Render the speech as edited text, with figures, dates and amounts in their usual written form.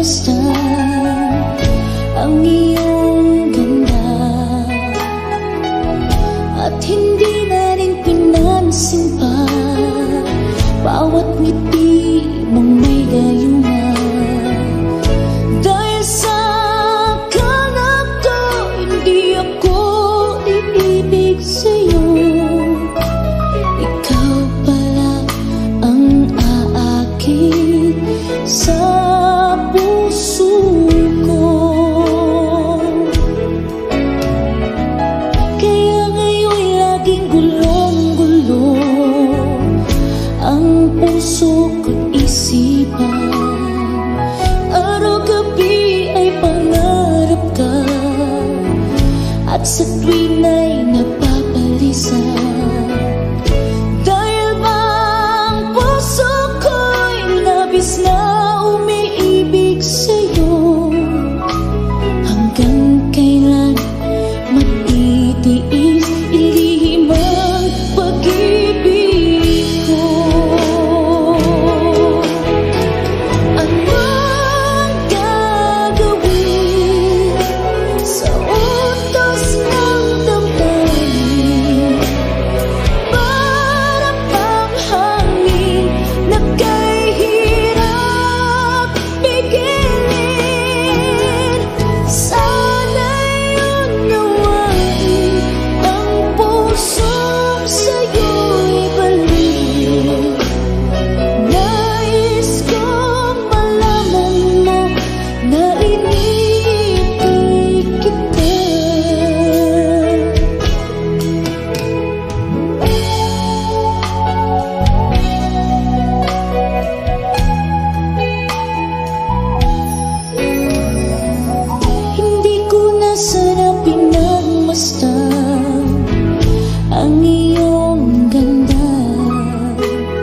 masdan ang iyong ganda, at hindi na rin pinansin pa bawat ngiti mong may gayuma. Dahil sa kanap ko, hindi ako iibig sa'yo. Ikaw pala ang aakit sa puso ko. Kaya ngayon'y laging gulong-gulo ang puso ko't isipan. Araw-gabi ay pangarap ka, at sa tuwing na